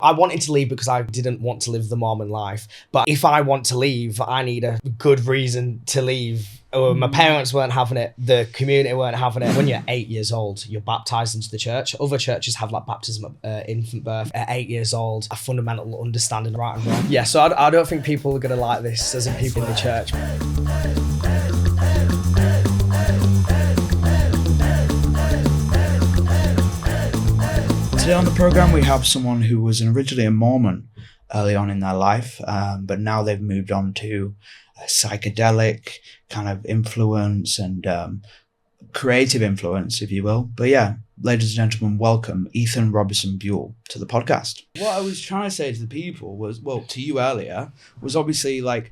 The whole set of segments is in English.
I wanted to leave because I didn't want to live the Mormon life. But if I want to leave, I need a good reason to leave. My parents weren't having it. The community weren't having it. When you're 8 years old, you're baptized into the church. Other churches have like baptism at infant birth. At 8 years old, a fundamental understanding of right and wrong. Yeah, so I don't think people are going to like this as in people in the church. Today on the program, we have someone who was originally a Mormon early on in their life, but now they've moved on to a psychedelic kind of influence and creative influence, if you will. But yeah, ladies and gentlemen, welcome Ethan Robinson-Bule to the podcast. What I was trying to say to the people was, well, to you earlier, was obviously like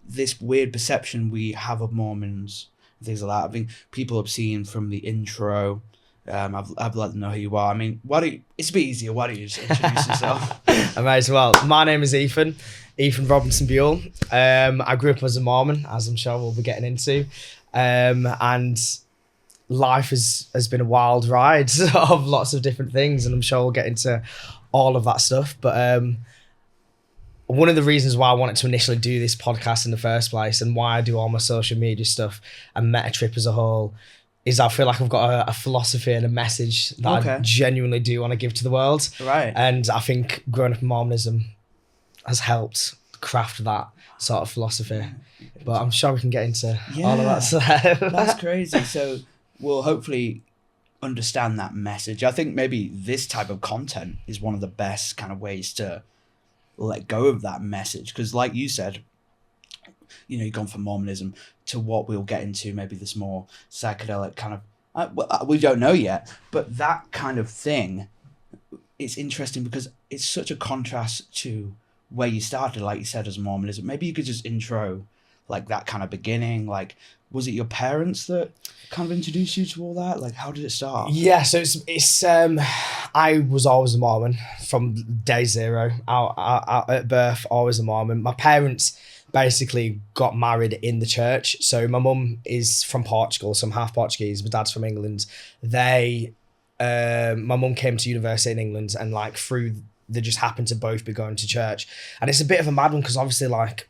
this weird perception we have of Mormons and things like that. I think people have seen from the intro. I've let them know who you are. I mean, it's a bit easier. Why don't you just introduce yourself? I may as well. My name is Ethan Robinson-Bule. I grew up as a Mormon, as I'm sure we'll be getting into. And life has been a wild ride of lots of different things, and I'm sure we'll get into all of that stuff. But one of the reasons why I wanted to initially do this podcast in the first place, and why I do all my social media stuff and Meta Trip as a whole, is I feel like I've got a philosophy and a message that I genuinely do want to give to the world. Right. And I think growing up in Mormonism has helped craft that sort of philosophy. But I'm sure we can get into all of that stuff. That's crazy. So we'll hopefully understand that message. I think maybe this type of content is one of the best kind of ways to let go of that message. Because like you said, you know, you've gone from Mormonism to what we'll get into, maybe this more psychedelic kind of, we don't know yet, but that kind of thing, it's interesting because it's such a contrast to where you started, like you said, as Mormonism. Maybe you could just intro like that kind of beginning. Like, was it your parents that kind of introduced you to all that? Like, how did it start? Yeah, so it's I was always a Mormon from day zero, out at birth, always a Mormon. My parents basically got married in the church. So my mum is from Portugal, so I'm half Portuguese. My dad's from England. My mum came to university in England, and like they just happened to both be going to church. And it's a bit of a mad one because obviously like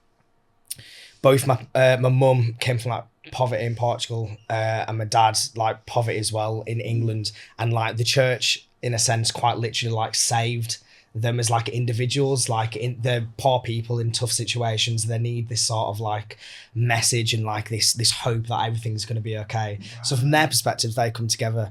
both my mum came from like poverty in Portugal, and my dad's like poverty as well in England. And like the church, in a sense, quite literally like saved them as like individuals. Like they're poor people in tough situations. They need this sort of like message and like this hope that everything's going to be okay. Right. So from their perspective, they come together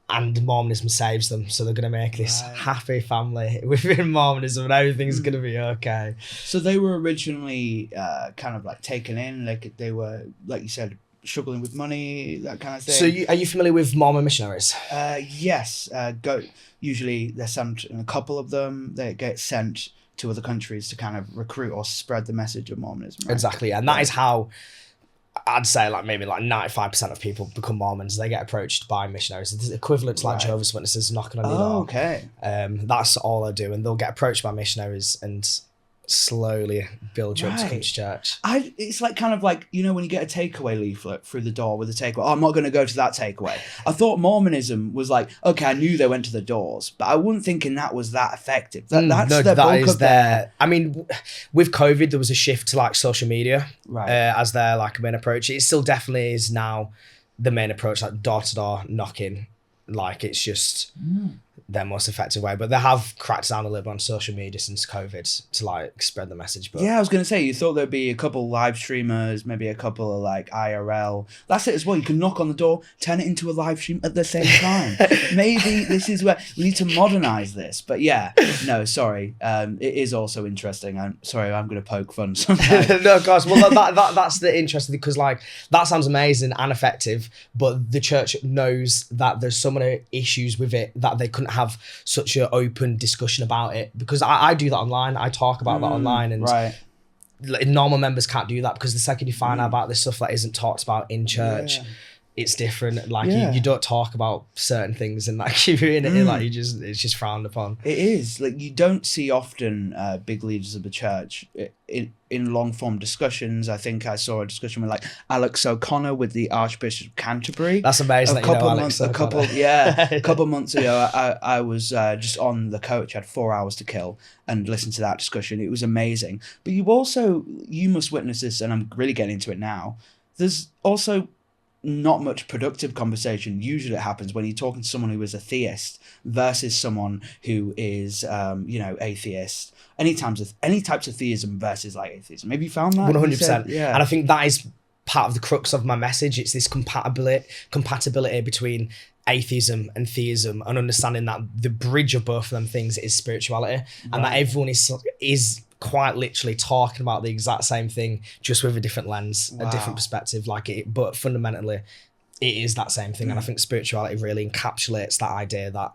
and Mormonism saves them. So they're going to make this happy family within Mormonism, and everything's going to be okay. So they were originally kind of like taken in, like they were, like you said, struggling with money, that kind of thing. So are you familiar with Mormon missionaries? Yes. Usually they're sent, and a couple of them, they get sent to other countries to kind of recruit or spread the message of Mormonism. Right? Exactly. And that is how I'd say like maybe like 95% of people become Mormons. They get approached by missionaries. It's equivalent to like Jehovah's Witnesses knocking on your door. Okay. That's all I do. And they'll get approached by missionaries and slowly build you up to come to church. It's like kind of like, you know, when you get a takeaway leaflet through the door with a takeaway, I'm not going to go to that takeaway. I thought Mormonism was like, okay, I knew they went to the doors, but I wasn't thinking that was that effective. I mean, with COVID, there was a shift to like social media as their like main approach. It still definitely is now the main approach, like door to door knocking. Like it's just their most effective way, but they have cracked down a little bit on social media since COVID to like spread the message. But yeah, I was going to say, you thought there'd be a couple live streamers, maybe a couple of like IRL. That's it as well. You can knock on the door, turn it into a live stream at the same time. Maybe this is where we need to modernize this. But yeah, no, sorry. It is also interesting. I'm sorry, I'm going to poke fun sometimes. No, of course. Well, that's the interesting, because like that sounds amazing and effective, but the church knows that there's so many issues with it that they couldn't have such an open discussion about it, because I do that online. I talk about that online, and normal members can't do that, because the second you find out about this stuff that isn't talked about in church, it's different. Like Yeah. you don't talk about certain things in that community. Like it's just frowned upon. It is. Like, you don't see often big leaders of the church in long form discussions. I think I saw a discussion with like Alex O'Connor with the Archbishop of Canterbury. That's amazing. A couple months ago, I was just on the coach, had 4 hours to kill, and listened to that discussion. It was amazing. But you must witness this, and I'm really getting into it now. There's also not much productive conversation. Usually it happens when you're talking to someone who is a theist versus someone who is atheist. Any types of theism versus like atheism. Have you found that? 100%. Yeah. And I think that is part of the crux of my message. It's this compatibility between atheism and theism, and understanding that the bridge of both of them things is spirituality, and that everyone is quite literally talking about the exact same thing, just with a different lens, a different perspective, but fundamentally it is that same thing. And I think spirituality really encapsulates that idea that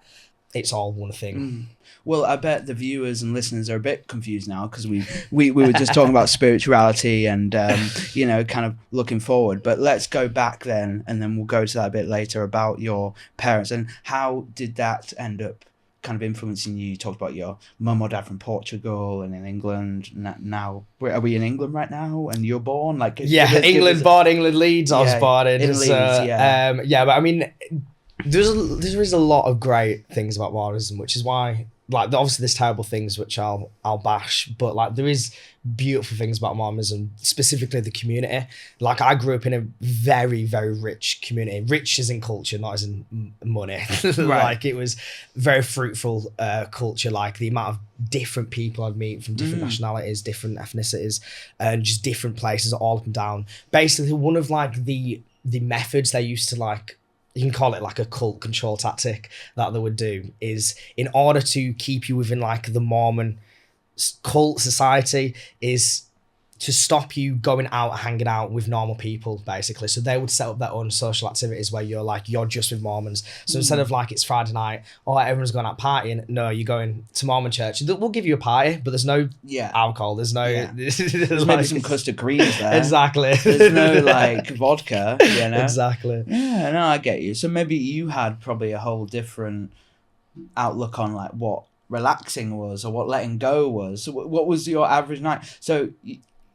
it's all one thing. Well, I bet the viewers and listeners are a bit confused now, because we were just talking about spirituality and kind of looking forward. But let's go back then, and then we'll go to that a bit later, about your parents and how did that end up kind of influencing you. You talked about your mum or dad from Portugal and in England. Now, are we in England right now? And you're born England, Leeds. I was born in Leeds. But I mean, there is a lot of great things about Mormonism, which is why, like, obviously there's terrible things which I'll bash, but like there is beautiful things about Mormonism, specifically the community. Like, I grew up in a very, very rich community. Rich as in culture, not as in money. Like, it was very fruitful culture. Like, the amount of different people I'd meet from different nationalities, different ethnicities, and just different places all up and down. Basically, one of like the methods they used to, like, you can call it like a cult control tactic that they would do, is in order to keep you within like the Mormon cult society, is to stop you going out and hanging out with normal people, basically. So they would set up their own social activities where you're just with Mormons. So instead of like, it's Friday night, everyone's going out partying, no, you're going to Mormon church. We'll give you a party, but there's no alcohol. There's no... There's maybe some custard creams there. Exactly. There's no like vodka, Exactly. Yeah, no, I get you. So maybe you had probably a whole different outlook on like what relaxing was, or what letting go was. So what was your average night? So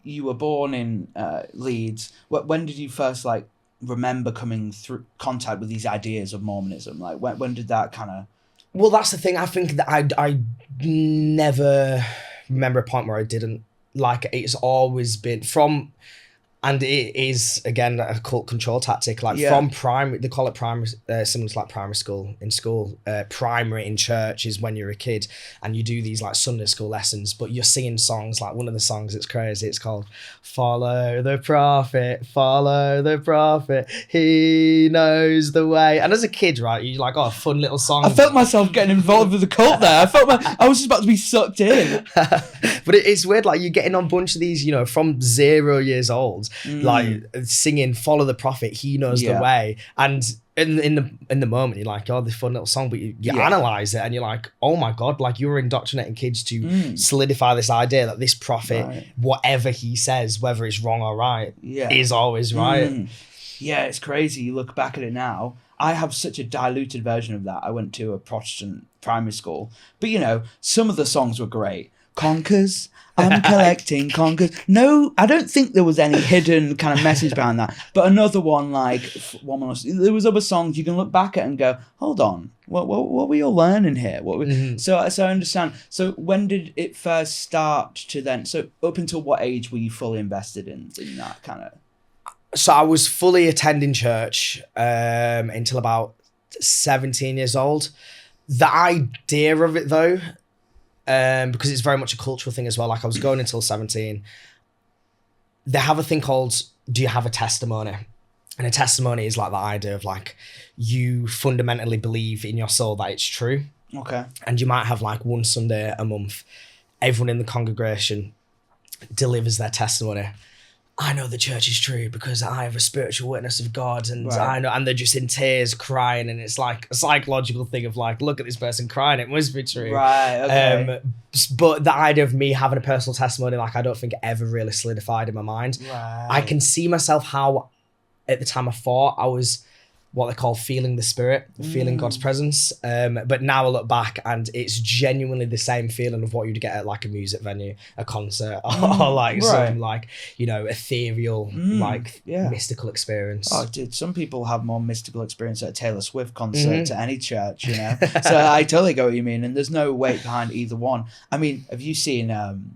you were born in Leeds. When did you first like remember coming through contact with these ideas of Mormonism? Like when did that kind of... Well, that's the thing. I think that I never remember a point where I didn't. Like, it's always been from... And it is, again, a cult control tactic. Like, from primary, they call it primary, similar to like primary school in school. Primary in church is when you're a kid and you do these like Sunday school lessons, but you're singing songs. Like, one of the songs, it's crazy. It's called Follow the Prophet, He Knows the Way. And as a kid, right, you're like, a fun little song. I felt myself getting involved with the cult there. I was just about to be sucked in. But it's weird, like, you're getting on a bunch of these, from 0 years old, like singing Follow the Prophet, He Knows the Way. And in the moment you're like, this fun little song, but you analyze it and you're like, oh my God, like, you're indoctrinating kids to solidify this idea that this prophet, whatever he says, whether it's wrong or right, is always right. Yeah, it's crazy. You look back at it now. I have such a diluted version of that. I went to a Protestant primary school, but some of the songs were great. Conkers, I'm collecting conkers. No, I don't think there was any hidden kind of message behind that. But another one, like, there was other songs you can look back at and go, hold on, what were we all learning here? So I understand. So when did it first start to then? So up until what age were you fully invested in that kind of? So I was fully attending church until about 17 years old. The idea of it, though, because it's very much a cultural thing as well. Like, I was going until 17. They have a thing called, do you have a testimony? And a testimony is like the idea of like, you fundamentally believe in your soul that it's true. Okay. And you might have like one Sunday a month, everyone in the congregation delivers their testimony. I know the church is true because I have a spiritual witness of God, and I know, and they're just in tears crying, and it's like a psychological thing of like, look at this person crying, it must be true. Right, okay. But the idea of me having a personal testimony, like, I don't think it ever really solidified in my mind. Right. I can see myself how, at the time, I thought I was what they call feeling the spirit, feeling God's presence. But now I look back and it's genuinely the same feeling of what you'd get at like a music venue, a concert, or like some like, you know, ethereal, like mystical experience. Oh, dude, some people have more mystical experience at a Taylor Swift concert to any church, you know? So I totally get what you mean. And there's no weight behind either one. I mean, have you seen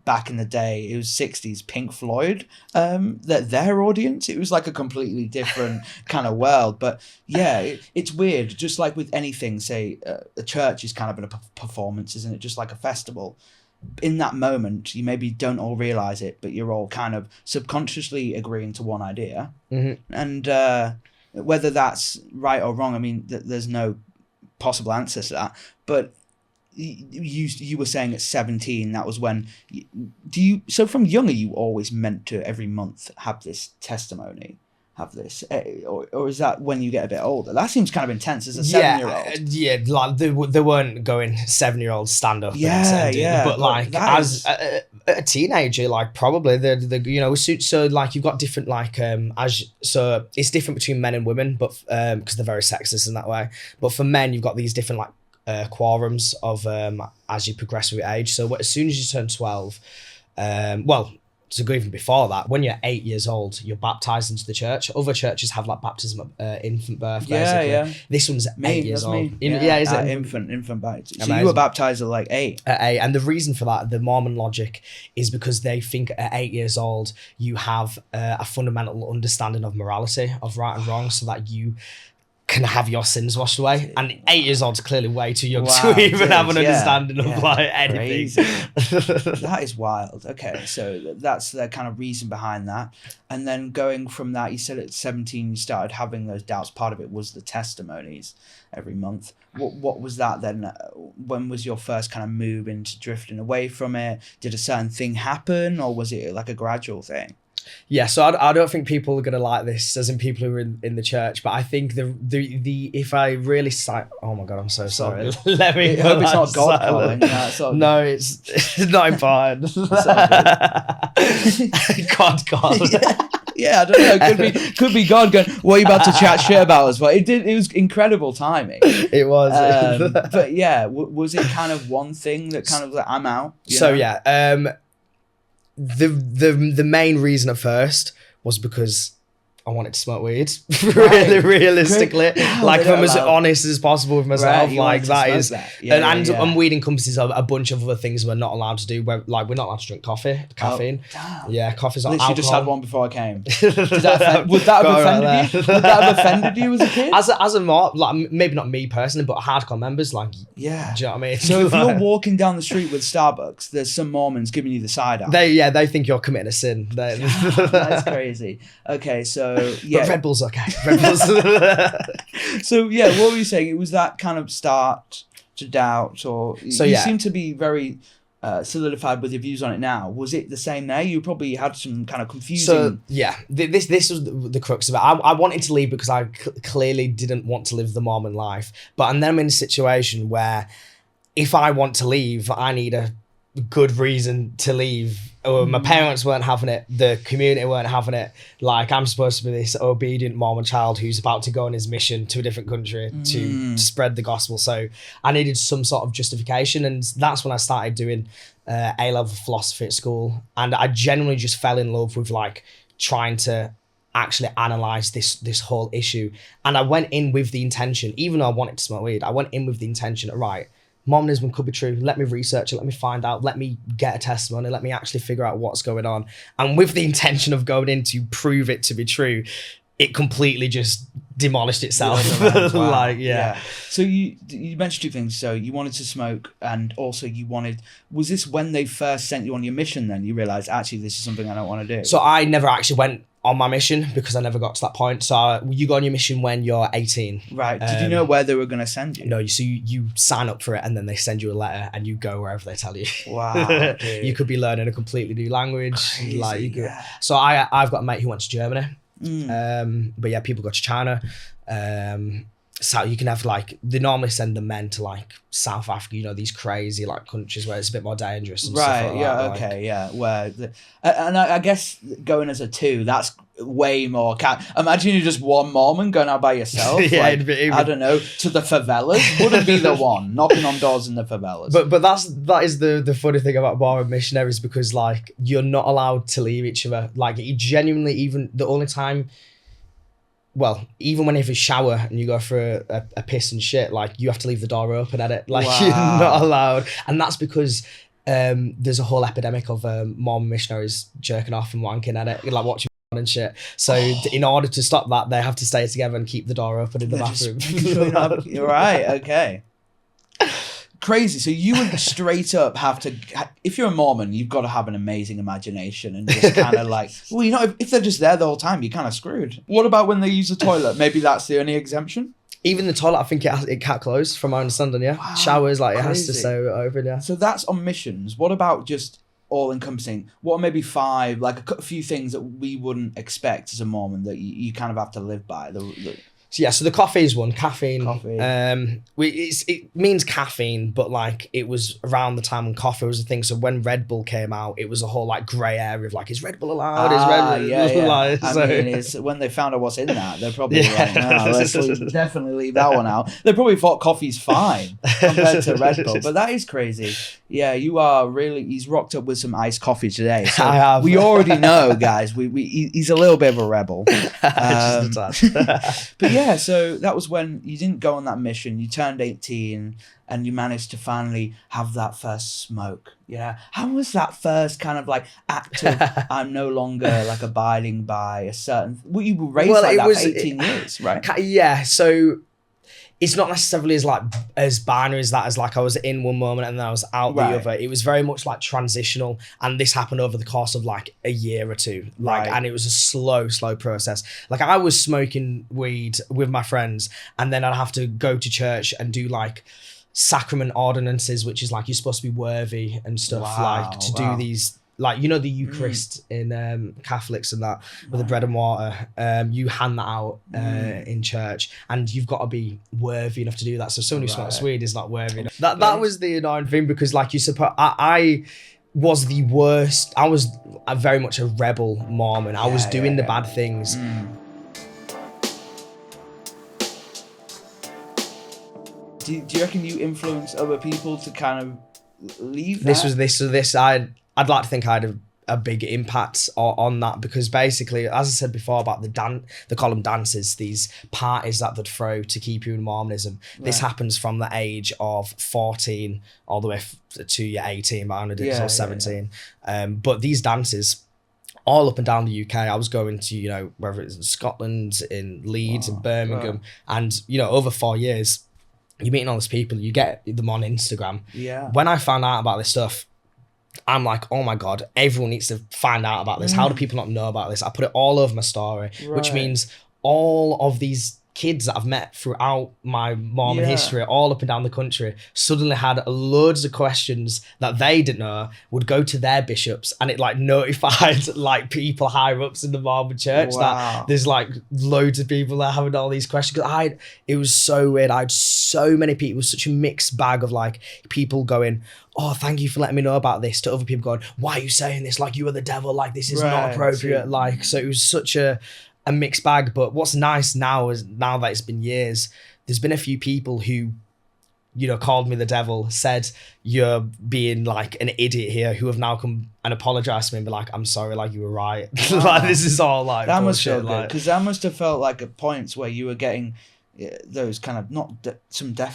back in the day, it was 60s, Pink Floyd, their audience, it was like a completely different kind of world. But yeah, it's weird. Just like with anything, say a church is kind of a performance, isn't it? Just like a festival. In that moment, you maybe don't all realize it, but you're all kind of subconsciously agreeing to one idea. And whether that's right or wrong, I mean, there's no possible answer to that. But you were saying at 17, that was when so from young, are you always meant to every month have this testimony, have this, or is that when you get a bit older? That seems kind of intense as a 7-year-old. Yeah, like they weren't going 7-year-olds stand up. But like as a teenager, like probably the you know, so like you've got different like so it's different between men and women, but because they're very sexist in that way. But for men, you've got these different like quorums of as you progress with age. So as soon as you turn 12, to go even before that, when you're 8 years old, you're baptized into the church. Other churches have like baptism at infant birth, basically. Yeah. This one's 8 years old. Is it? Infant baptism. So you were baptized at like 8? At 8. And the reason for that, the Mormon logic, is because they think at 8 years old, you have a fundamental understanding of morality, of right and wrong, so that you can have your sins washed away. And 8 years old is clearly way too young to even have an understanding of like anything. That is wild. Okay, so that's the kind of reason behind that. And then going from that, you said at 17 you started having those doubts. Part of it was the testimonies every month. What was that then? When was your first kind of move into drifting away from it? Did a certain thing happen, or was it like a gradual thing? Yeah, so I don't think people are gonna like this, as in people who are in the church. But I think the if I really oh my god, I'm so sorry. Let me. I hope it's not God calling. No, it's not important. God. Yeah, I don't know. Could be God going, what are you about to chat shit about us? But it was incredible timing. It was. But yeah, was it kind of one thing that kind of like, I'm out? So yeah, the main reason at first was because I wanted to smoke weed. Realistically. Like if I'm as honest as possible with myself, like that is and weed encompasses a bunch of other things we're not allowed to do. Like we're not allowed to drink caffeine. Coffee's not alcohol. You just had one before I came. Would that have offended you? Would that have offended you as a kid? As a more like maybe not me personally, but hardcore members, like do you know what I mean? So if you're walking down the street with Starbucks, there's some Mormons giving you the side eye. They think you're committing a sin. That's crazy. Okay, so yeah, but Red Bull's okay. Red Bull's So yeah, what were you saying? It was that kind of start to doubt, or you seem to be very solidified with your views on it now. Was it the same there? You probably had some kind of confusing. So yeah, this was the crux of it. I wanted to leave because I clearly didn't want to live the Mormon life, and then I'm in a situation where if I want to leave, I need a good reason to leave. My parents weren't having it, the community weren't having it. Like I'm supposed to be this obedient Mormon child who's about to go on his mission to a different country to spread the gospel. So I needed some sort of justification, and that's when I started doing A-level philosophy at school. And I genuinely just fell in love with like trying to actually analyze this whole issue. And I went in with the intention, even though I wanted to smoke weed, I went in with the intention of, right, Mormonism could be true. Let me research it. Let me find out. Let me get a testimony. Let me actually figure out what's going on. And with the intention of going in to prove it to be true, it completely just demolished itself. Wow. Like, yeah. So you mentioned two things. So you wanted to smoke, and also was this when they first sent you on your mission then? You realized, actually, this is something I don't want to do? So I never actually went on my mission because I never got to that point. So you go on your mission when you're 18. Right. Did you know where they were going to send you? No, so you sign up for it and then they send you a letter and you go wherever they tell you. Wow. You could be learning a completely new language. Crazy, like you could. So I've got a mate who went to Germany. But yeah, people go to China. So you can have like, they normally send the men to like South Africa, you know, these crazy like countries where it's a bit more dangerous and stuff like that. Where and I guess going as a 2, that's way more. Imagine you're just one Mormon going out by yourself. Yeah, like, it'd be- I don't know, to the favelas. Wouldn't be the one knocking on doors in the favelas. But that is the funny thing about Mormon missionaries, because like you're not allowed to leave each other. Like you genuinely, even the only time, well, even when you have a shower and you go for a piss and shit, like you have to leave the door open at it. Like you're not allowed, and that's because there's a whole epidemic of Mormon missionaries jerking off and wanking at it, like watching and shit. So in order to stop that, they have to stay together and keep the door open in the bathroom. You're right. Okay. Crazy. So you would straight up have to, if you're a Mormon, you've got to have an amazing imagination and just kind of like, well, you know, if they're just there the whole time, you're kind of screwed. What about when they use the toilet? Maybe that's the only exemption. Even the toilet, I think it can't close, from my understanding. Yeah, wow, showers, like crazy. It has to stay open. Yeah. So that's on missions. What about just all encompassing? What are maybe 5, like a few things that we wouldn't expect as a Mormon that you kind of have to live by? So the coffee is one. Caffeine. Coffee. It means caffeine, but like it was around the time when coffee was a thing. So when Red Bull came out, it was a whole like grey area of like, is Red Bull allowed? Is Red Bull allowed? I mean, it's when they found out what's in that, they're probably like, no, let's definitely leave that one out. They probably thought coffee's fine compared to Red Bull, but that is crazy. Yeah, you are really. He's rocked up with some iced coffee today. So I have. We already know, guys. He's a little bit of a rebel. But yeah, so that was when you didn't go on that mission. You turned 18 and you managed to finally have that first smoke. Yeah. How was that first kind of like act of I'm no longer like abiding by a certain... Well, you were raised like that for 18 years, right? Yeah, so it's not necessarily as binary as that, as like I was in one moment and then I was out the other. It was very much like transitional, and this happened over the course of like a year or two. And it was a slow process. Like I was smoking weed with my friends, and then I'd have to go to church and do like sacrament ordinances, which is like you're supposed to be worthy and stuff, like to do these, like, you know, the Eucharist in Catholics and that, with the bread and water, you hand that out in church, and you've got to be worthy enough to do that. So someone who smokes weed is not worthy enough. That was the annoying thing, because like you suppose I was the worst. I was very much a rebel Mormon. I was doing the bad things. Do you reckon you influence other people to kind of leave that? This. I'd like to think I had a big impact on that, because basically, as I said before about the column dances, these parties that they'd throw to keep you in Mormonism. This happens from the age of 14 all the way to your 18, but I only did it till 17. But these dances, all up and down the UK, I was going to, you know, whether it's in Scotland, in Leeds, in Birmingham, and, you know, over 4 years, you're meeting all these people, you get them on Instagram. Yeah. When I found out about this stuff, I'm like, oh my God, everyone needs to find out about this. How do people not know about this? I put it all over my story, which means all of these kids that I've met throughout my Mormon history, all up and down the country, suddenly had loads of questions that they didn't know, would go to their bishops, and it like notified like people higher ups in the Mormon church that there's like loads of people that are having all these questions. It was so weird. I had so many people, it was such a mixed bag of like people going, oh, thank you for letting me know about this, to other people going, why are you saying this? Like, you are the devil, like this is not appropriate. Like, so it was such a mixed bag. But what's nice now is, now that it's been years, there's been a few people who, you know, called me the devil, said you're being like an idiot here, who have now come and apologized to me and be like, I'm sorry, like you were right. Like this is all like that bullshit. Must feel good, because that must have felt like at points where you were getting those kind of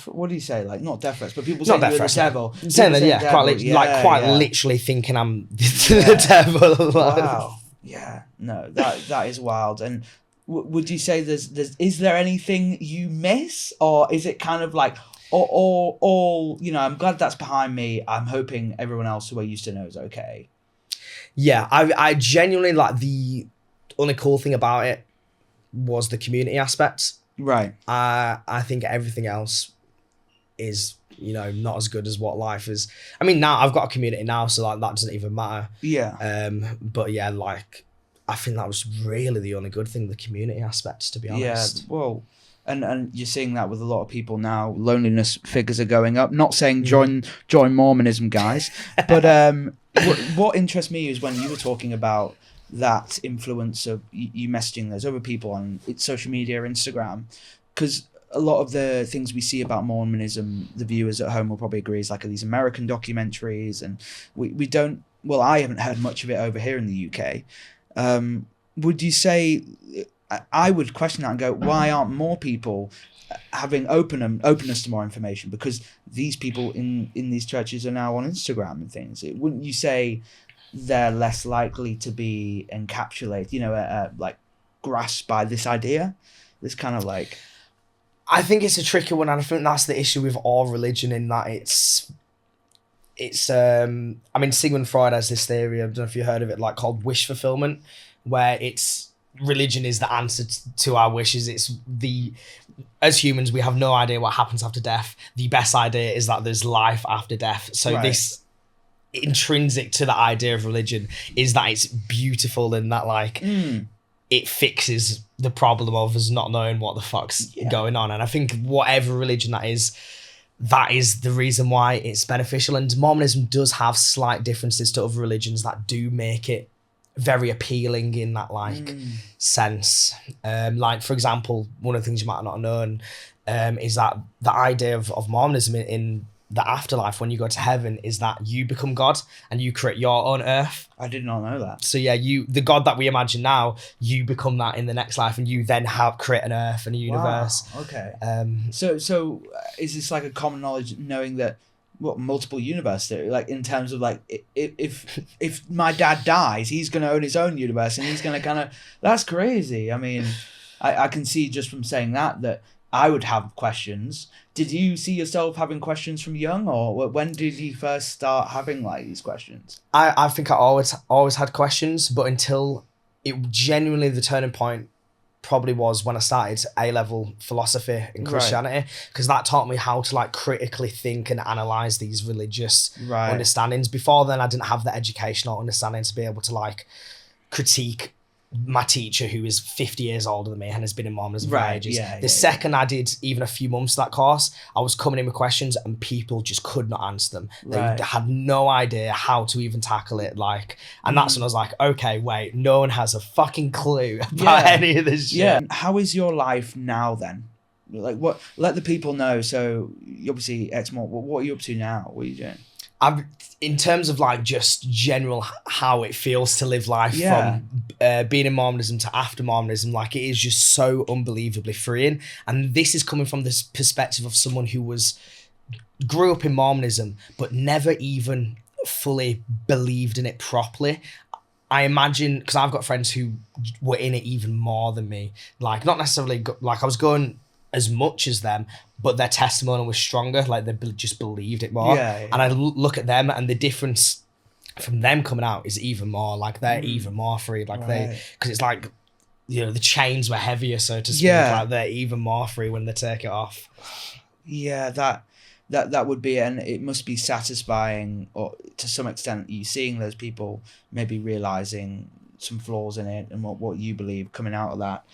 what do you say, like not death threats, but people saying you're the devil, saying that quite literally thinking I'm the devil. Wow. Yeah, no, that is wild. And would you say is there anything you miss, or is it kind of like all you know, I'm glad that's behind me, I'm hoping everyone else who I used to know is okay? Yeah, I genuinely, like, the only cool thing about it was the community aspect. Right. I think everything else is, you know, not as good as what life is. I mean, now I've got a community now, so like that doesn't even matter. Yeah. But yeah, like I think that was really the only good thing, the community aspects, to be honest. Yeah. Well, and you're seeing that with a lot of people now. Loneliness figures are going up. Not saying join Mormonism, guys, but what interests me is when you were talking about that influence of you messaging those other people on social media or Instagram? Because a lot of the things we see about Mormonism, the viewers at home will probably agree, is like these American documentaries, and we don't. Well, I haven't heard much of it over here in the UK. Would you say? I would question that and go, why aren't more people having openness to more information? Because these people in these churches are now on Instagram and things. Wouldn't you say they're less likely to be encapsulated, like grasped by this idea? This kind of like... I think it's a tricky one, and I think that's the issue with all religion, in that it's I mean, Sigmund Freud has this theory, I don't know if you heard of it, like called wish fulfillment, where religion is the answer to our wishes. As humans, we have no idea what happens after death. The best idea is that there's life after death. So right. This intrinsic to the idea of religion is that it's beautiful, and that like it fixes the problem of us not knowing what the fuck's going on. And I think whatever religion that is the reason why it's beneficial. And Mormonism does have slight differences to other religions that do make it very appealing in that like sense. Like, for example, one of the things you might not have known is that the idea of Mormonism in the afterlife, when you go to heaven, is that you become God and you create your own earth. I did not know that. So yeah, the God that we imagine now, you become that in the next life, and you then create an earth and a universe. Wow. Okay. So is this like a common knowledge, knowing that multiple universes, like in terms of like if my dad dies, he's going to own his own universe, and he's going to kind of... That's crazy. I mean, I can see just from saying that I would have questions. Did you see yourself having questions from young, or when did you first start having like these questions? I think I always had questions, but until it genuinely, the turning point probably was when I started A-level philosophy in Christianity, because that taught me how to like critically think and analyze these religious understandings. Before then, I didn't have the educational understanding to be able to like critique my teacher, who is 50 years older than me and has been in Mormonism for ages. The second I did even a few months of that course, I was coming in with questions and people just could not answer them. They had no idea how to even tackle it. Like, and that's when I was like, okay, wait, no one has a fucking clue about any of this shit. Yeah. How is your life now then? Like, what? Let the people know. So, obviously, Ex-Mormon, what are you up to now? What are you doing? In terms of like just general how it feels to live life from being in Mormonism to after Mormonism, like it is just so unbelievably freeing. And this is coming from this perspective of someone who grew up in Mormonism but never even fully believed in it properly. I imagine, because I've got friends who were in it even more than me, like not necessarily like I was going as much as them, but their testimony was stronger. Like they just believed it more. And I look at them, and the difference from them coming out is even more. Like they're even more free. Like because it's like, you know, the chains were heavier, so to speak. Like they're even more free when they take it off. Yeah, that would be, and it must be satisfying, or to some extent, you seeing those people maybe realizing some flaws in it and what you believe coming out of that.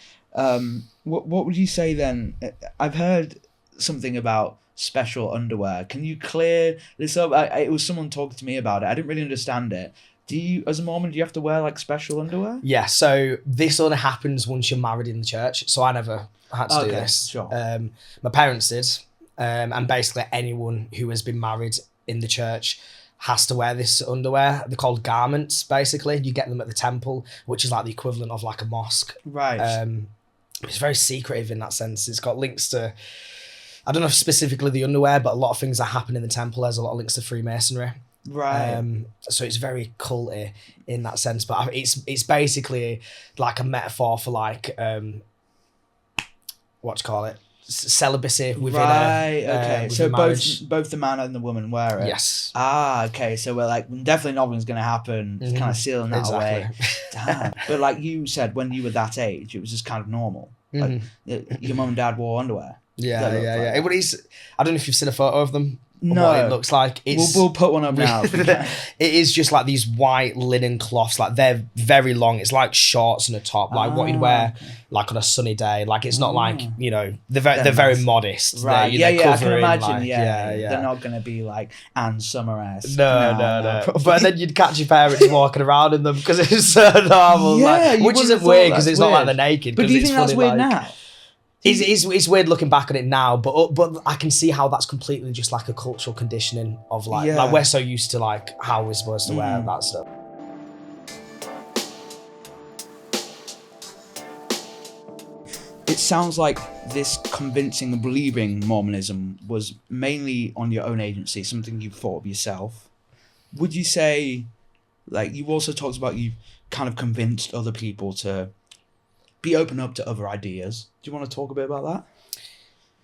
What would you say then? I've heard something about special underwear. Can you clear this up? It was someone talking to me about it. I didn't really understand it. Do you, as a Mormon, do you have to wear like special underwear? Yeah, so this only happens once you're married in the church. So I never had to do this. Sure. My parents did. And basically anyone who has been married in the church has to wear this underwear. They're called garments, basically. You get them at the temple, which is like the equivalent of like a mosque. Right. It's very secretive in that sense. It's got links to, I don't know if specifically the underwear, but a lot of things that happen in the temple. There's a lot of links to Freemasonry. Right. So it's very culty in that sense, but it's basically like a metaphor for like, what do you call it? Celibacy within okay. So marriage. both the man and the woman wear it. Yes. Okay. So we're like, definitely nothing's going to happen. It's kind of sealing that away. Damn. But like you said, when you were that age, it was just kind of normal. Like your mum and dad wore underwear. Yeah. It is. I don't know if you've seen a photo of them. No. what it looks like. We'll put one up now. If we can. It is just like these white linen cloths, like they're very long. It's like shorts and a top, like what you'd wear like on a sunny day. Like it's not like, you know, they're very modest. Right. They're, Yeah, I can covering, imagine. like, yeah. They're not going to be like Anne Summer-esque. No. probably. But then you'd catch your parents walking around in them because it's so normal. Yeah, like, you which wouldn't isn't have weird thought because that's it's not like weird. they're naked. But do you think it's that's funny, weird like, now? It's weird looking back on it now, but I can see how that's completely just like a cultural conditioning of like we're so used to like how we're supposed to wear that stuff. It sounds like this convincing and believing Mormonism was mainly on your own agency, something you thought of yourself. Would you say, like, you also talked about you kind of convinced other people to be open up to other ideas. Do you want to talk a bit about that?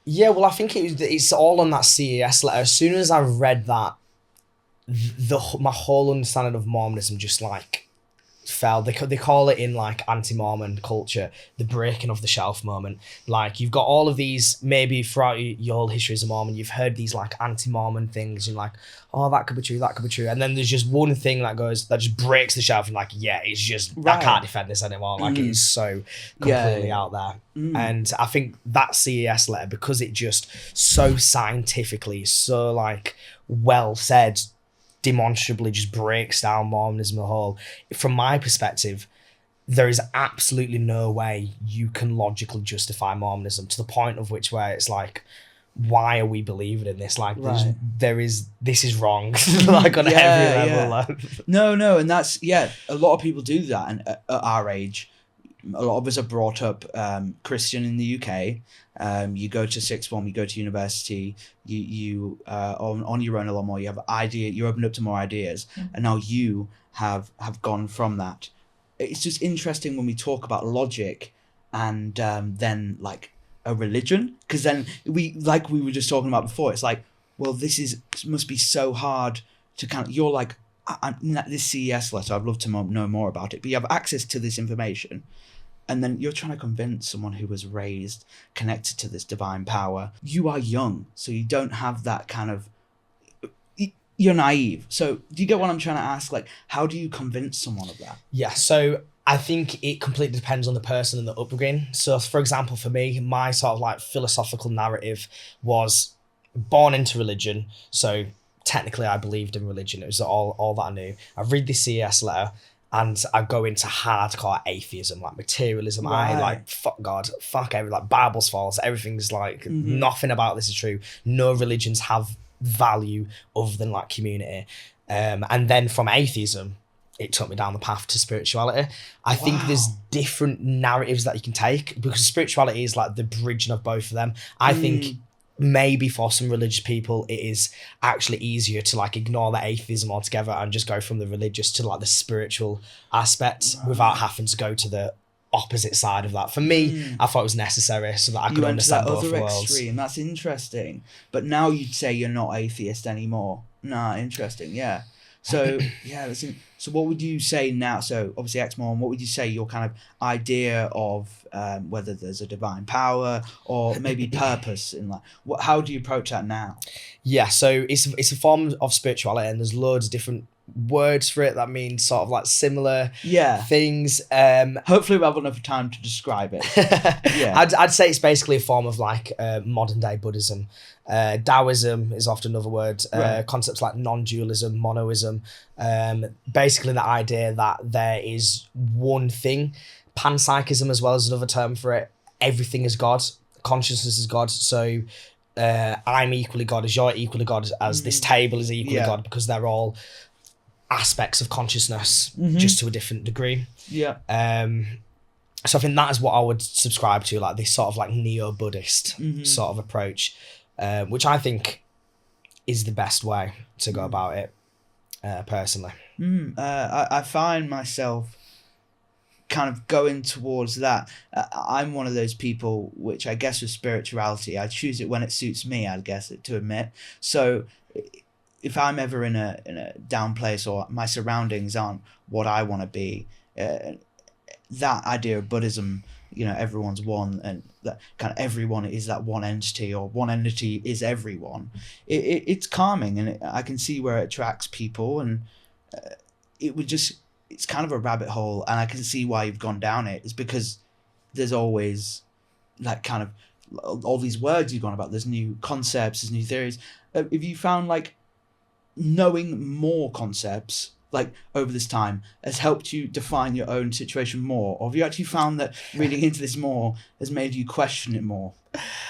Yeah, well, I think it's all on that CES letter. As soon as I read that, my whole understanding of Mormonism just like fell. They call it in like anti-Mormon culture the breaking of the shelf moment. Like you've got all of these, maybe throughout your whole history as a Mormon, you've heard these like anti-Mormon things and like, oh, that could be true, and then there's just one thing that just breaks the shelf and like, yeah, it's just I can't defend this anymore. Like it is so completely out there. And I think that CES letter, because it just so scientifically, so like well said, demonstrably just breaks down Mormonism as a whole. From my perspective, there is absolutely no way you can logically justify Mormonism to the point of which where it's like, why are we believing in this? Like this is wrong. Like on every level. Like. No, and that's a lot of people do that, and at our age, a lot of us are brought up Christian in the UK. You go to sixth form, you go to university, you on your own a lot more. You have you're opened up to more ideas, and now you have gone from that. It's just interesting when we talk about logic, and then like a religion, because then we were just talking about before. It's like, well, this must be so hard to kind of. You're like, this CES letter, I'd love to know more about it, but you have access to this information. And then you're trying to convince someone who was raised connected to this divine power. You are young, so you don't have that kind of... You're naive. So do you get what I'm trying to ask? Like, how do you convince someone of that? Yeah, so I think it completely depends on the person and the upbringing. So, for example, for me, my sort of like philosophical narrative was born into religion. So technically I believed in religion. It was all that I knew. I read the CES letter, and I go into hardcore atheism, like materialism. Right. I like, fuck God, fuck everything, like Bible's false. Everything's like, nothing about this is true. No religions have value other than like community. And then from atheism, it took me down the path to spirituality. I think there's different narratives that you can take, because spirituality is like the bridging of both of them. I think maybe for some religious people it is actually easier to like ignore the atheism altogether and just go from the religious to like the spiritual aspect without having to go to the opposite side of that. For me, I thought it was necessary so that I could understand both worlds. Extreme. That's interesting. But now you'd say you're not atheist anymore. Nah, interesting. Yeah. So so what would you say now? So obviously Ex-Mormon, what would you say your kind of idea of whether there's a divine power or maybe purpose in life? How do you approach that now? Yeah, so it's a form of spirituality, and there's loads of different words for it that mean sort of like similar things. Hopefully we have enough time to describe it. I'd say it's basically a form of like modern day Buddhism. Taoism is often another word. Concepts like non-dualism, monoism, basically the idea that there is one thing. Panpsychism as well as another term for it. Everything is God, consciousness is God. So I'm equally God as you're equally God, as this table is equally God, because they're all aspects of consciousness, just to a different degree. So I think that is what I would subscribe to, like this sort of like neo-Buddhist sort of approach, which I think is the best way to go about it, personally. I find myself kind of going towards that. I'm one of those people which I guess with spirituality, I choose it when it suits me, I guess, to admit. So if I'm ever in a down place or my surroundings aren't what I want to be, that idea of Buddhism everyone's one, and that kind of everyone is that one entity, or one entity is everyone. It's calming, and I can see where it attracts people, and it's kind of a rabbit hole, and I can see why you've gone down it. It's because there's always like kind of all these words you've gone about. There's new concepts, there's new theories. If you found like knowing more concepts like over this time has helped you define your own situation more, or have you actually found that reading into this more has made you question it more?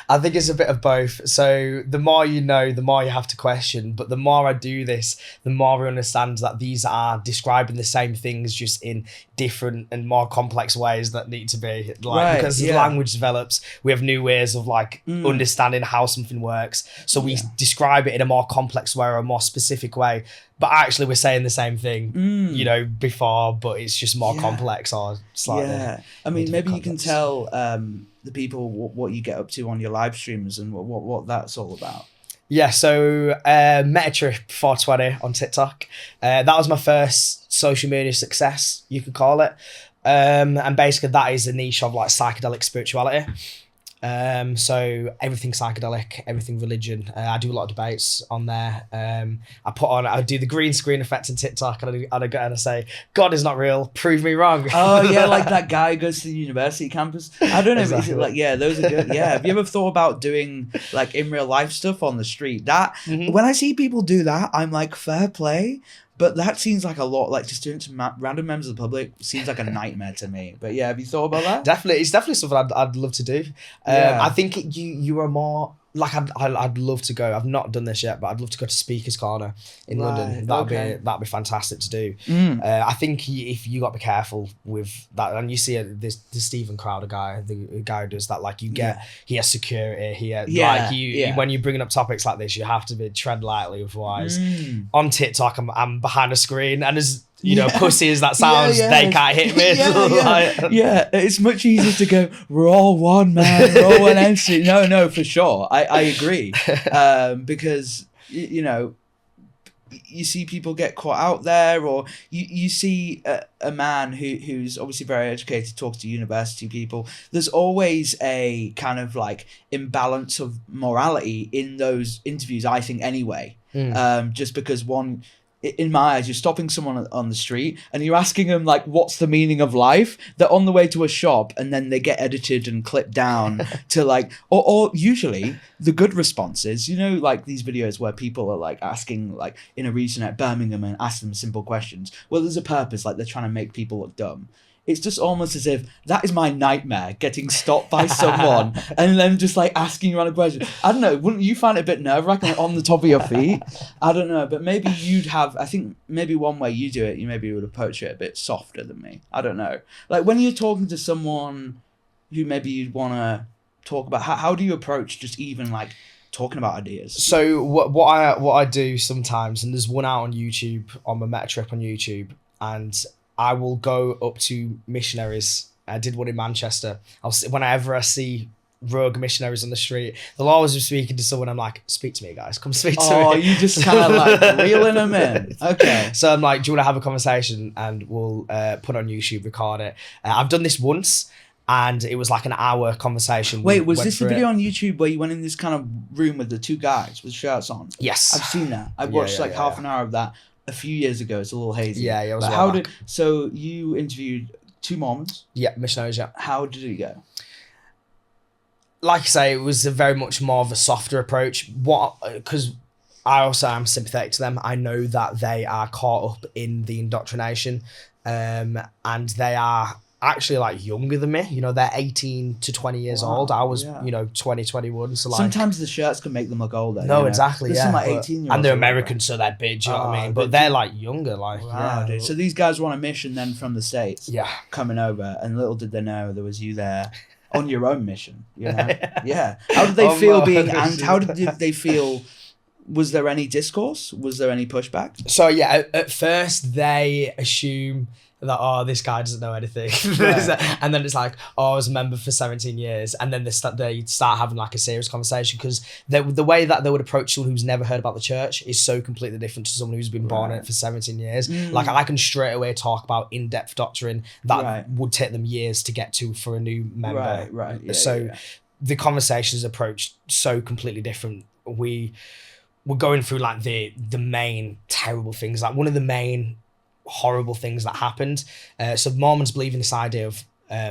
I think it's a bit of both. So the more you know, the more you have to question. But the more I do this, the more I understand that these are describing the same things, just in different and more complex ways that need to be because as language develops, we have new ways of understanding how something works. So we describe it in a more complex way or a more specific way. But actually, we're saying the same thing, before, but it's just more complex or slightly. Yeah, I mean, maybe you can tell the people what you get up to on your live streams and what that's all about. Yeah, so Metatrip 420 on TikTok. That was my first social media success, you could call it. And basically that is a niche of like psychedelic spirituality. So everything psychedelic, everything religion. I do a lot of debates on there. I do the green screen effect on TikTok, and I say, God is not real, prove me wrong. Oh yeah, like that guy goes to the university campus. I don't know, exactly. Is it like, yeah, those are good. Yeah, have you ever thought about doing like in real life stuff on the street? That when I see people do that, I'm like, fair play. But that seems like a lot, like just doing it to random members of the public seems like a nightmare to me. But yeah, have you thought about that? Definitely, it's definitely something I'd love to do. I think you are more like I'd love to go. I've not done this yet, but I'd love to go to Speaker's Corner in London. That'd be fantastic to do. I think if you got to be careful with that, and you see the Stephen Crowder guy, the guy who does that. Like he has security. When you're bringing up topics like this, you have to tread lightly. Otherwise, on TikTok, I'm behind a screen, and as pussy as that sounds, they can't hit me. It's much easier to go, we're all one, man, we're all one entity. No, for sure. I agree. Because, you see people get caught out there, or you see a man who's obviously very educated, talks to university people. There's always a kind of like imbalance of morality in those interviews, I think, anyway. Just because in my eyes, you're stopping someone on the street and you're asking them like, what's the meaning of life? They're on the way to a shop, and then they get edited and clipped down to like, or usually the good responses, like these videos where people are like asking like in a region at Birmingham and ask them simple questions. Well, there's a purpose, like they're trying to make people look dumb. It's just almost as if that is my nightmare, getting stopped by someone and then just like asking you random questions. I don't know, wouldn't you find it a bit nerve-wracking, like, on the top of your feet? I don't know, but maybe I think maybe one way you do it, you maybe would approach it a bit softer than me. I don't know. Like when you're talking to someone who maybe you'd want to talk about, how do you approach just even like talking about ideas? So what I do sometimes, and there's one out on YouTube, on my Meta Trip on YouTube, and I will go up to missionaries. I did one in Manchester. Whenever I see rogue missionaries on the street, they'll always be speaking to someone. I'm like, speak to me, guys. Come speak to me. Oh, you just kind of like reeling them in. Okay. So I'm like, do you want to have a conversation? And we'll put on YouTube, record it. I've done this once, and it was like an hour conversation. Wait, was this the video on YouTube where you went in this kind of room with the two guys with shirts on? Yes. I've seen that. I watched half an hour of that a few years ago. It's a little hazy. Yeah, it was. So you interviewed two Mormons? Yeah, missionaries. Yeah. How did it go? Like I say, it was a very much more of a softer approach. Because I also am sympathetic to them. I know that they are caught up in the indoctrination, and they are actually like younger than me. They're 18 to 20 years old. I was 20, 21. So like, sometimes the shirts can make them look older. No, exactly. There's some like 18-year-olds, and they're American, so they're big. You know what I mean? But they're like younger. Like, wow, dude. So these guys were on a mission then from the States. Yeah, coming over, and little did they know there was you there on your own mission. Yeah. How did they feel being? And how did they feel? Was there any discourse? Was there any pushback? So yeah, at first they assume that, oh, this guy doesn't know anything. Right. And then it's like, oh, I was a member for 17 years. And then they start having like a serious conversation, because the way that they would approach someone who's never heard about the church is so completely different to someone who's been born in it for 17 years. Like, I can straight away talk about in-depth doctrine that would take them years to get to for a new member. Right. Yeah, the conversation is approached so completely different. We're going through like the main terrible things. Like, one of the main horrible things that happened. So Mormons believe in this idea of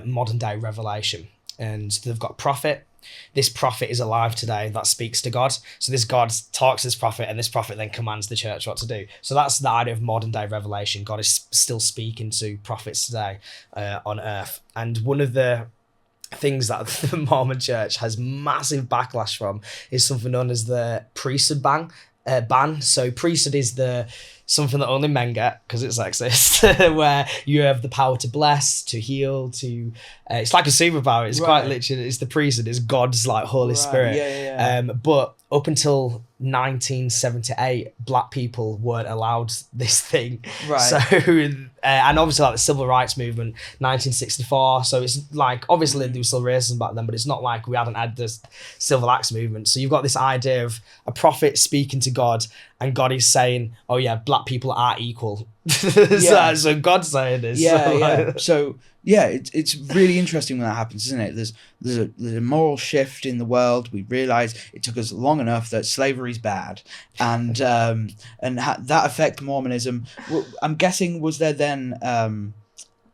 modern day revelation, and they've got a prophet. This prophet is alive today that speaks to God. So this God talks to this prophet, and this prophet then commands the church what to do. So that's the idea of modern day revelation. God is still speaking to prophets today on earth. And one of the things that the Mormon church has massive backlash from is something known as the priesthood ban. So priesthood is something that only men get because it's sexist, where you have the power to bless, to heal, to it's like a superpower. It's quite literally, it's the priesthood, it's God's like Holy Spirit. But up until 1978, black people weren't allowed this thing. So and obviously like the civil rights movement, 1964. So it's like, obviously there was still racism back then, but it's not like we hadn't had this civil rights movement. So you've got this idea of a prophet speaking to God, and God is saying, oh yeah, black people are equal. So God's saying this. So it's really interesting when that happens, isn't it? There's a moral shift in the world. We realise it took us long enough that slavery's bad, and that affect Mormonism. I'm guessing, was there then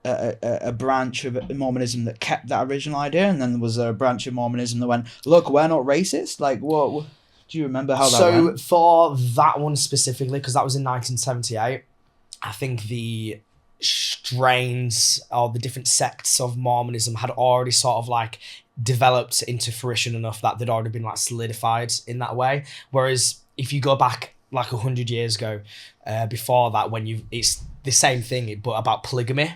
a branch of Mormonism that kept that original idea, and then there was a branch of Mormonism that went, look, we're not racist? Like, what do you remember how that went? So for that one specifically, because that was in 1978, I think the strains or the different sects of Mormonism had already sort of like developed into fruition enough that they'd already been like solidified in that way. Whereas if you go back like 100 years ago, before that, it's the same thing but about polygamy.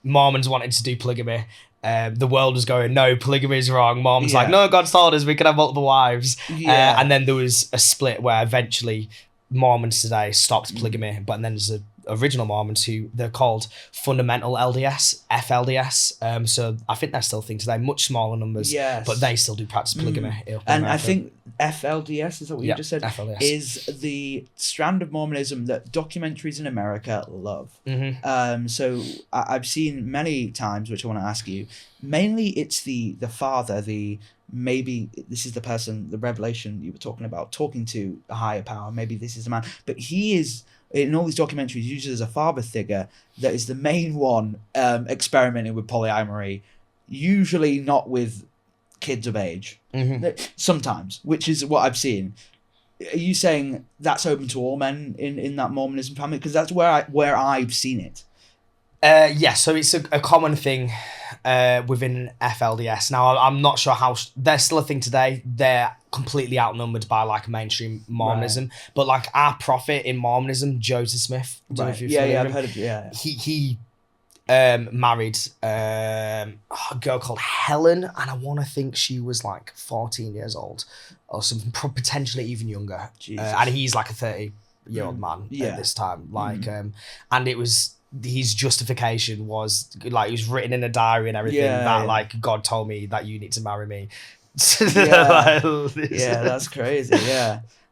Mormons wanted to do polygamy. The world was going, no, polygamy is wrong. Mormons like, no, God's told us we can have multiple wives. And then there was a split where eventually Mormons today stopped polygamy, but then there's original Mormons who they're called fundamental LDS, FLDS. So I think they're still a thing today, much smaller numbers, but they still do practice polygamy. And I think FLDS, is that what you just said? FLDS is the strand of Mormonism that documentaries in America love. So I've seen many times, which I want to ask you. Mainly, it's the father, maybe this is the person, the revelation you were talking about, talking to a higher power. Maybe this is the man, but he is, in all these documentaries, used as a father figure that is the main one experimenting with polyamory, usually not with kids of age. Sometimes, which is what I've seen. Are you saying that's open to all men in that Mormonism family? Because that's where I've seen it. So it's a common thing within FLDS. Now, I'm not sure how they're still a thing today. They're completely outnumbered by like mainstream Mormonism, but like our prophet in Mormonism, Joseph Smith. I've heard of He married a girl called Helen, and I want to think she was like 14 years old or something, potentially even younger. And he's like a 30-year-old man at this time. And it was, his justification was like, it was written in a diary and everything that like, God told me that you need to marry me. That's crazy.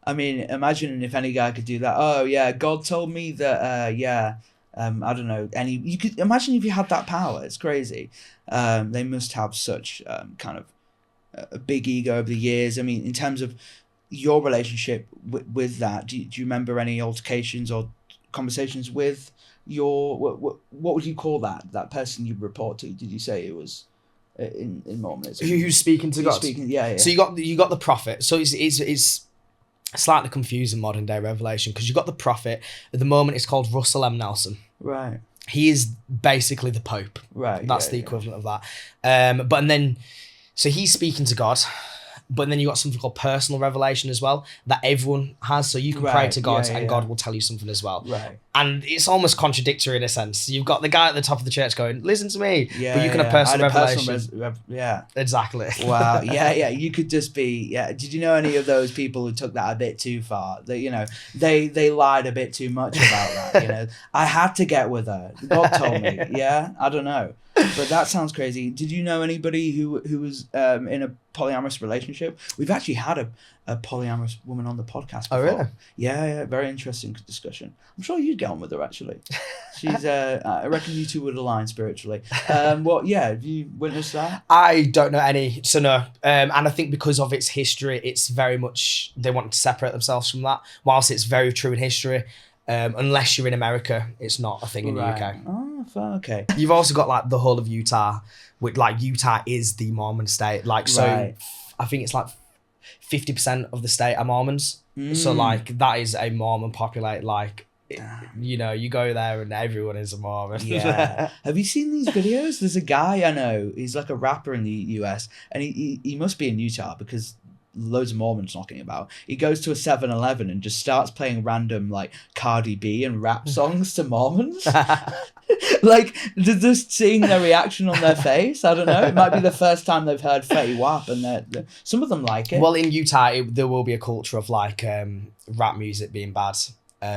I mean, imagine if any guy could do that. Oh yeah, God told me that. I don't know. You could imagine if you had that power. It's crazy. They must have such kind of a big ego over the years. I mean, in terms of your relationship with that, do you remember any altercations or conversations with your what would you call that person you report to? Did you say it was in Mormonism? Who's speaking to God? So you got the prophet. So it's slightly confusing modern day revelation, because you got the prophet. At the moment, it's called Russell M. Nelson. He is basically the Pope. That's the equivalent of that. So he's speaking to God, But then you got something called personal revelation as well that everyone has. So you can pray to God and God will tell you something as well. Right. And it's almost contradictory in a sense. You've got the guy at the top of the church going, listen to me. But you can have personal revelation. Exactly. Wow. Yeah. You could just be, Did you know any of those people who took that a bit too far? That, you know, they lied a bit too much about that, you know. I had to get with her. God told me. Yeah. I don't know. But that sounds crazy. Did you know anybody who was in a polyamorous relationship? We've actually had a polyamorous woman on the podcast before. Oh, really? Yeah. Very interesting discussion. I'm sure you'd get on with her, actually. She's, I reckon you two would align spiritually. Have you witnessed that? I don't know any, so no. And I think because of its history, it's very much, they want to separate themselves from that. Whilst it's very true in history, unless you're in America, it's not a thing in the UK. Oh, okay. You've also got like the whole of Utah, which like Utah is the Mormon state. Like, so I think it's like 50% of the state are Mormons. So like that is a Mormon populate, like, you know, you go there and everyone is a Mormon. Yeah. Have you seen these videos? There's a guy I know, he's like a rapper in the US, and he must be in Utah because loads of Mormons knocking about. He goes to a 7-Eleven and just starts playing random like Cardi B and rap songs to Mormons. Like, just seeing their reaction on their face. I don't know. It might be the first time they've heard Fetty Wap, and some of them like it. Well, in Utah, there will be a culture of like rap music being bad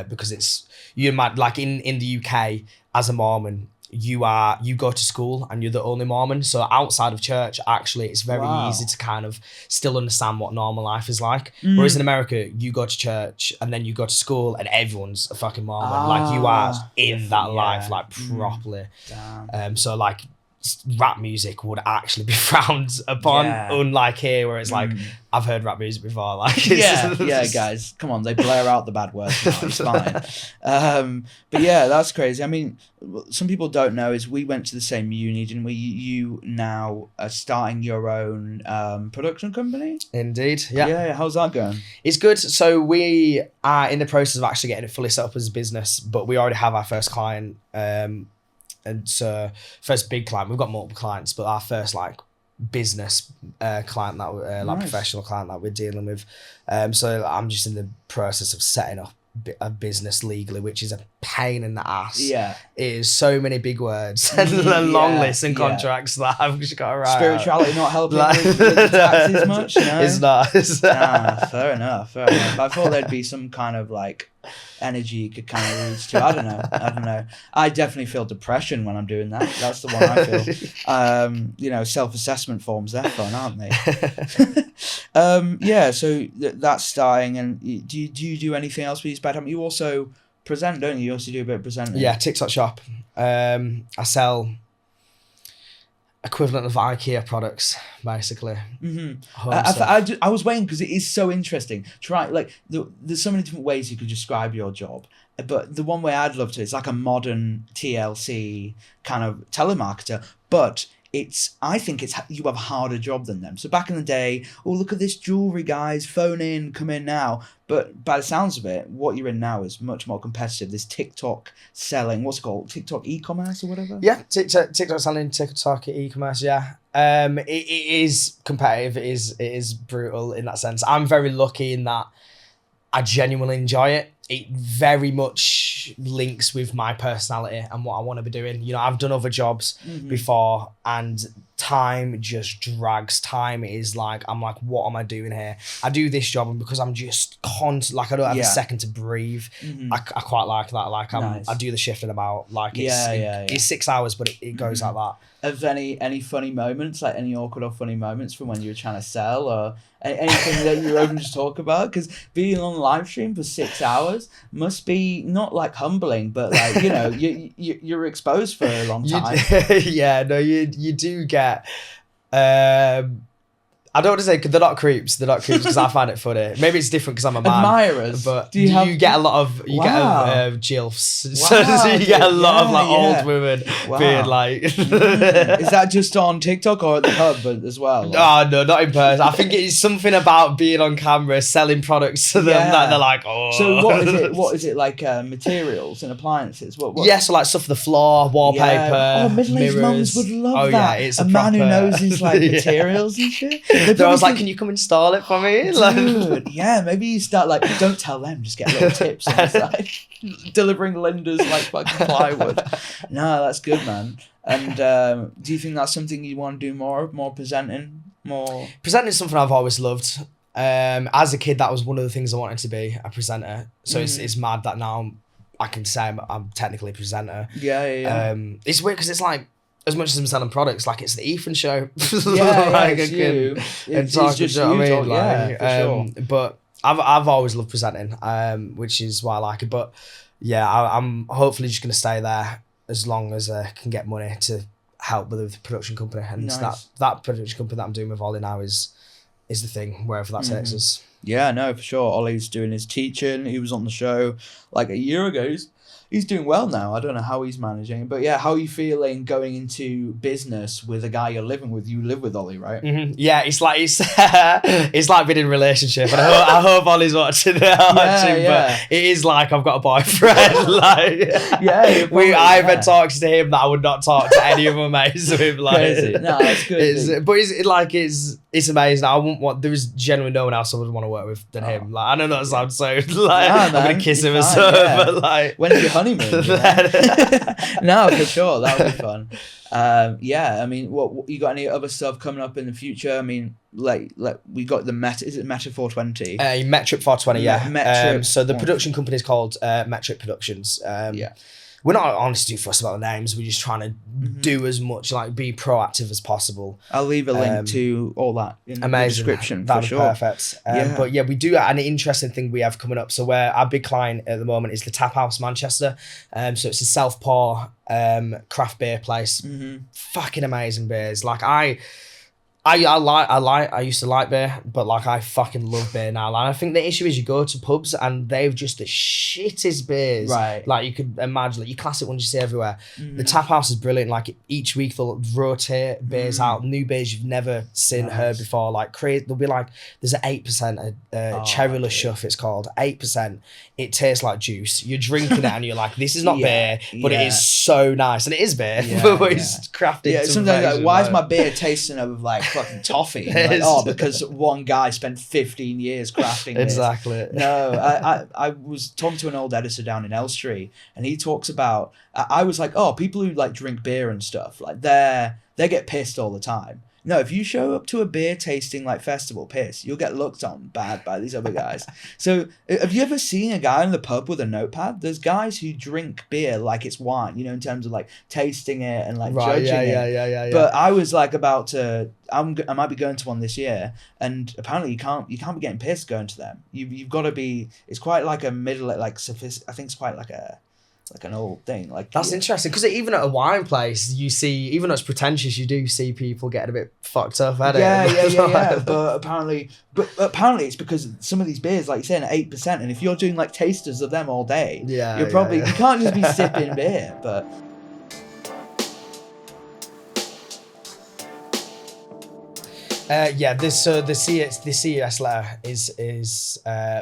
because it's, you might, like in the UK as a Mormon, you go to school and you're the only Mormon. So outside of church, actually, it's very easy to kind of still understand what normal life is like. Whereas in America, you go to church and then you go to school and everyone's a fucking Mormon. Like you are in that life, like properly. So like rap music would actually be frowned upon, unlike here where it's like, I've heard rap music before. Like, guys, come on, they blare out the bad words now, it's fine. But yeah, that's crazy. I mean, some people don't know is we went to the same uni, didn't we? You now are starting your own production company? Indeed, yeah. How's that going? It's good. So we are in the process of actually getting it fully set up as a business, but we already have our first client. And so first big client, we've got multiple clients, but our first like business client that like professional client that we're dealing with. So I'm just in the process of setting up a business legally, which is a pain in the ass. Yeah, it is so many big words and long lists and contracts that I've just got to write. Spirituality not helping with the taxes much. No? It's not. Fair enough. I thought there'd be some kind of like energy you could kind of reach to. I don't know. I definitely feel depression when I'm doing that. That's the one I feel. Self-assessment forms, they're fun, aren't they? So that's starting. And do you do anything else with your spare time? You also present, don't you? You also do a bit of presenting. Yeah, TikTok shop. I sell equivalent of IKEA products, basically. I was waiting because it is so interesting. There's so many different ways you could describe your job, but the one way I'd love to is like a modern TLC kind of telemarketer, but I think you have a harder job than them. So back in the day, look at this jewelry, guys, phone in, come in now. But by the sounds of it, what you're in now is much more competitive. This TikTok selling, what's it called? TikTok e-commerce or whatever? Yeah, TikTok selling, TikTok e-commerce, yeah. It is competitive. It is brutal in that sense. I'm very lucky in that I genuinely enjoy it. It very much links with my personality and what I want to be doing. You know, I've done other jobs before and time just drags. Time is like, I'm like, what am I doing here? I do this job and because I'm just constant, like I don't have a second to breathe. I quite like that. Like I do the shift in about like it's 6 hours, but it goes like that. Have any funny moments, like any awkward or funny moments from when you were trying to sell or anything that you're open to talk about? Because being on live stream for 6 hours must be not like humbling, but like, you know, you're exposed for a long time. You do get I don't want to say they're not creeps because I find it funny. Maybe it's different because I'm a man. Admirers, but you get a lot of gilfs. Wow. So you get a lot of like old women being like. Is that just on TikTok or at the pub as well? Oh no, not in person. I think it's something about being on camera, selling products to them that they're like, oh. So what is it like? Materials and appliances. What? Yeah, so like stuff for the floor, wallpaper. Yeah. Middle-aged mums would love that. Yeah, it's a man who knows his like materials and shit. I was like, can you come install it for me? Dude, yeah, maybe you start like, don't tell them, just get little tips on the side. Delivering Linda's like fucking plywood. No, that's good, man. And do you think that's something you want to do more of? More presenting? More? Presenting is something I've always loved. As a kid, that was one of the things I wanted to be, a presenter. So it's mad that now I can say I'm technically a presenter. Yeah. It's weird because it's like, as much as I'm selling products, like it's the Ethan show. It's you. It's just you. Know what I mean? Like, for sure. But I've always loved presenting, which is why I like it. But yeah, I'm hopefully just going to stay there as long as I can get money to help with the production company. And Nice. that production company that I'm doing with Ollie now is the thing, wherever that takes us. Yeah, no, for sure. Ollie's doing his teaching. He was on the show like a year ago. He's doing well now. I don't know how he's managing. But yeah, how are you feeling going into business with a guy you're living with? You live with Ollie, right? Mm-hmm. Yeah, it's like being in a relationship. And I hope Ollie's watching it. But it is like I've got a boyfriend. Like, I've had talks to him that I would not talk to any of my mates with. Like, crazy. No, that's good. It's amazing. There is generally no one else I would want to work with than him. Like, I know that sounds so like I'm gonna kiss him or so, but like when are you honeymoon? No, for sure, that would be fun. I mean, what you got any other stuff coming up in the future? I mean, like we got the Meta 420? Metric 420, yeah. Metric. So the production company is called Metric Productions. We're not honestly too fussed about the names. We're just trying to do as much, like be proactive as possible. I'll leave a link to all that in the description. That'd for be sure. Perfect. But yeah, we do an interesting thing we have coming up. So our big client at the moment is the Tap House Manchester. So it's a self-pour craft beer place. Fucking amazing beers. Like I used to like beer, but like I fucking love beer now. Like, I think the issue is you go to pubs and they've just the shittest beers. Right. Like you could imagine, like your classic ones you see everywhere. The Tap House is brilliant. Like each week they'll rotate beers out, new beers you've never seen, heard before. Like crazy, they'll be like, there's an 8% cherryless shuff. It's called 8%. It tastes like juice. You're drinking it and you're like, this is not beer, but it is so nice, and it is beer, but it's crafted. Yeah, sometimes like, why is my beer tasting of like fucking toffee? Like, because one guy spent 15 years crafting this. Exactly. No, I was talking to an old editor down in Elstree, and he talks about, I was like, oh, people who like drink beer and stuff, like they get pissed all the time. No, if you show up to a beer tasting like festival piss, you'll get looked on bad by these other guys. So have you ever seen a guy in the pub with a notepad? There's guys who drink beer like it's wine, in terms of like tasting it and like judging it. Yeah. But I was like I might be going to one this year, and apparently you can't be getting pissed going to them. You've got to be. It's quite like a middle, like I think it's quite like an old thing. Like that's interesting, because even at a wine place you see, even though it's pretentious, you do see people getting a bit fucked up at it. Yeah. But apparently it's because some of these beers, like you're saying, are 8%, and if you're doing like tasters of them all day, you're probably you can't just be sipping beer. But the CES letter is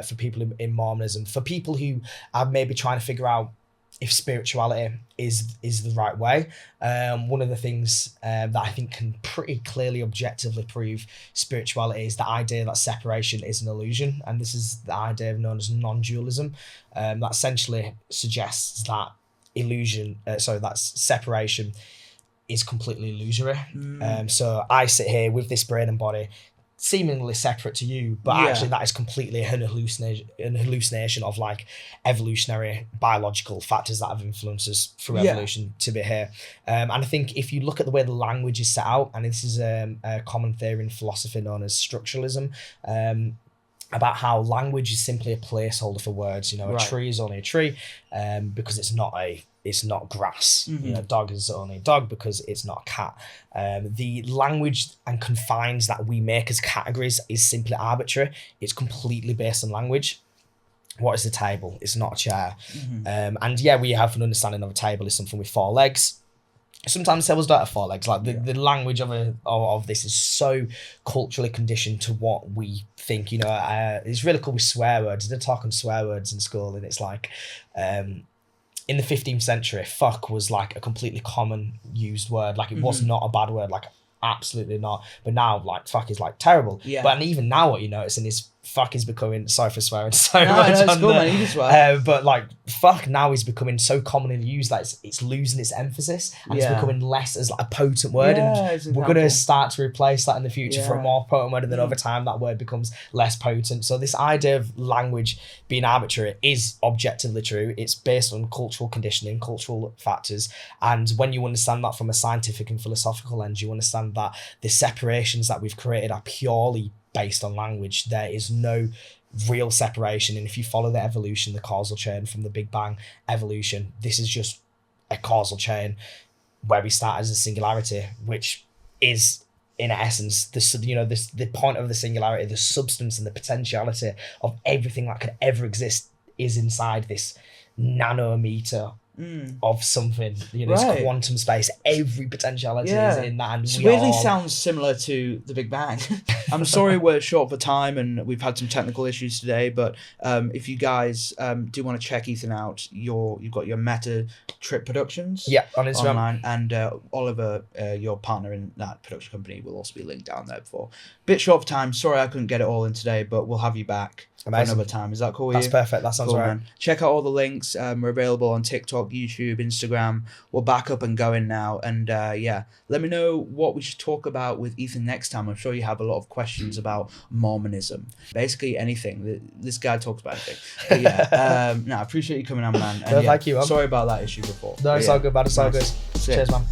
for people in Mormonism, for people who are maybe trying to figure out if spirituality is the right way. One of the things that I think can pretty clearly objectively prove spirituality is the idea that separation is an illusion, and this is the idea known as non-dualism. That essentially suggests that that separation is completely illusory. So I sit here with this brain and body seemingly separate to you, but actually that is completely an hallucination of like evolutionary biological factors that have influenced us through evolution to be here. And I think if you look at the way the language is set out, and this is a common theory in philosophy known as structuralism, about how language is simply a placeholder for words. A tree is only a tree because it's not grass. Dog is only a dog because it's not a cat. The language and confines that we make as categories is simply arbitrary. It's completely based on language. What is the table? It's not a chair. And we have an understanding of a table is something with 4 legs. Sometimes tables don't have 4 legs. Like the language of this is so culturally conditioned to what we think. It's really cool with swear words. I did talk on swear words in school, and it's like in the 15th century, fuck was like a completely common used word. Like it was not a bad word. Like absolutely not. But now, like, fuck is like terrible. Yeah. But and even now, what you're noticing is fuck is becoming, sorry for swearing so No, much. it's cool, man. You can swear. But like fuck now is becoming so commonly used that it's losing its emphasis, and it's becoming less as like a potent word. Yeah, and we're gonna start to replace that in the future for a Yeah. more potent word, and then over time that word becomes less potent. So this idea of language being arbitrary is objectively true. It's based on cultural conditioning, cultural factors, and when you understand that from a scientific and philosophical lens, you understand that the separations that we've created are purely based on language. There is no real separation, and if you follow the evolution, the causal chain from the Big Bang evolution, this is just a causal chain where we start as a singularity, which is in essence the point of the singularity, the substance and the potentiality of everything that could ever exist is inside this nanometer of something, this quantum space. Every potentiality is in that, and it weirdly sounds similar to the Big Bang. I'm sorry we're short for time and we've had some technical issues today, but if you guys do want to check Ethan out, you've got your Meta Trip Productions on Instagram online, and Oliver, your partner in that production company, will also be linked down there before. Bit short for time, sorry I couldn't get it all in today, but we'll have you back for another time. Is that cool with you? That's perfect, that sounds cool, right, man. Check out all the links. We're available on TikTok, YouTube, Instagram. We're back up and going now, and let me know what we should talk about with Ethan next time. I'm sure you have a lot of questions about Mormonism, basically anything. This guy talks about anything. But I appreciate you coming on, man. And thank you, man. Sorry about that issue before. No, it's all good, man. It's all good. Sick. Cheers, man.